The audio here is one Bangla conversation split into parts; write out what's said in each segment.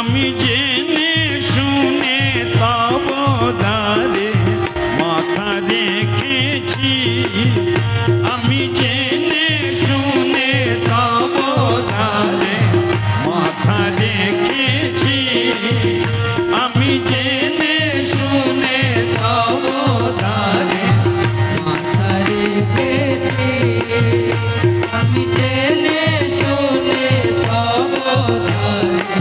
আমি জেনে শুনে তব দ্বারে মাথা রেখেছি, আমি জেনে শুনে তব দ্বারে মাথা রেখেছি, আমি জেনে শুনে তব দ্বারে মাথা রেখেছি, আমি জেনে শুনে তব দ্বারে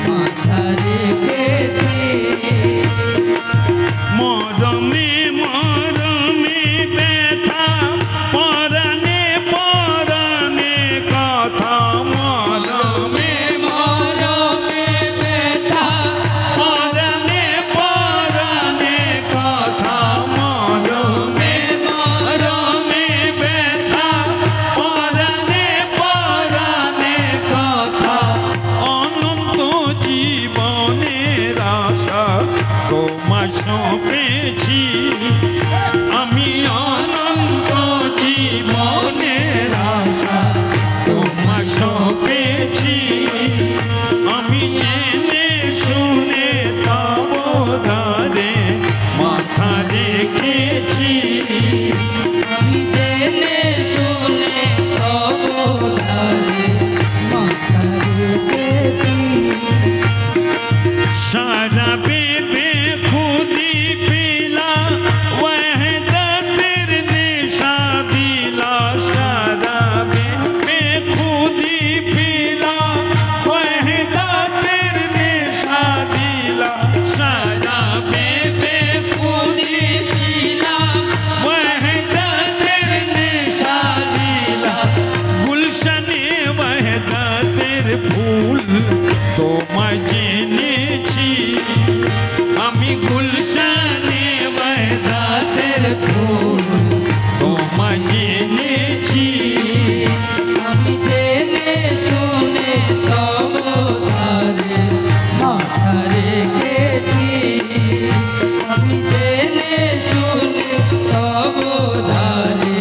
মাথা রেখেছি। মরমে মরমে ব্যথা, পরাণে পরাণে কথা, মরমে মরমে ব্যথা, পরাণে পরাণে কথা, মরমে মরমে ব্যথা, পরাণে পরাণে কথা। অনন্ত জীবনের আশা তোমার সঁপেছি, আমি অনন্ত জীবনের আশা তোমার সঁপেছি, আমি জেনে শুনে তব দ্বারে মাথা রেখেছি, আমি জেনে শুনে তব দ্বারে মাথা রেখেছি। सारा बेबे खुदी पीला वहदत निशा दिला, सारा बेबे खुदी पीला वहदत निशा दिला, सारा बेबे खुदी पीला वहदत निशा दिला, गुलशने वहदतेर फूल তোমায় জেনেছি, আমি গুলশানে ওয়াহদাতের ফুল তোমায় জেনেছি, আমি জেনে শুনে তব দ্বারে মাথা রেখেছি, আমি জেনে শুনে তব দ্বারে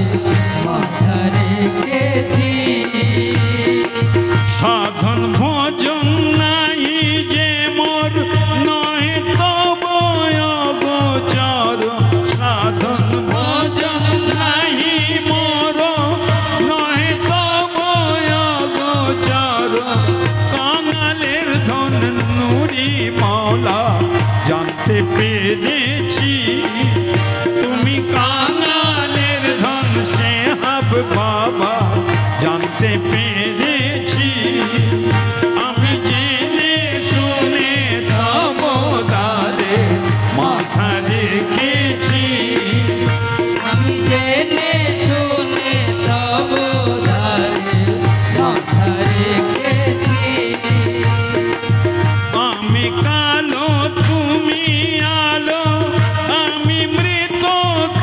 মাথা রেখেছি। সাধন ভজন নাই যে মোর নহে তব অগোচর, সাধন ভজন নাই মোর নহে তব অগোচর, কাঙালের ধন নুরি মাওলা জানতে পেরেছি, তুমি কাঙালের ধন শেহাব বাবা জানতে পেরেছি, আমি জেনে শুনে তব দ্বারে মাথা রেখেছি, আমি জেনে শুনে তব দ্বারে মাথা রেখেছি। আমি কালো তুমি আলো, আমি মৃত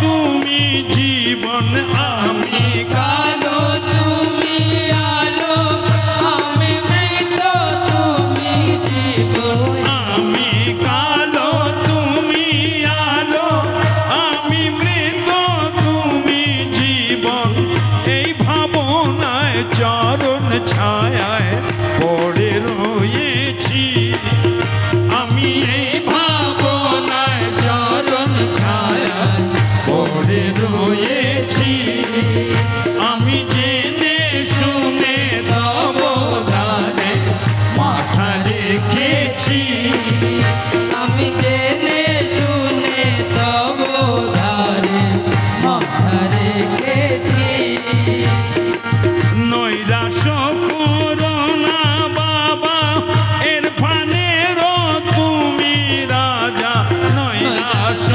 তুমি জীবন, আমি কালো তুমি আলো, আমি মৃত তুমি জীবন, আমি কালো তুমি আলো, আমি মৃত তুমি জীবন, এই ভাবনায় চরণ ছায়ায় পড়ে রয়েছি, আমি এই ভাবনায় চরণ ছায়ায় পড়ে রয়েছি, আমি জেনে শুনে তব দ্বারে মাথা রেখেছি, আমি জেনে শুনে তব দ্বারে মাথা রেখেছি। নৈরাশ করো না বাবা, এর ফানেরও তুমি রাজা, নৈরাশ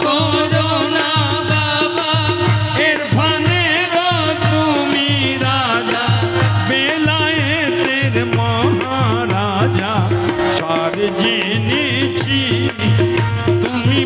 করো না বাবা, এর ফানেরও তুমি রাজা, বেলায়েতের মহারাজা সার জেনেছি, তুমি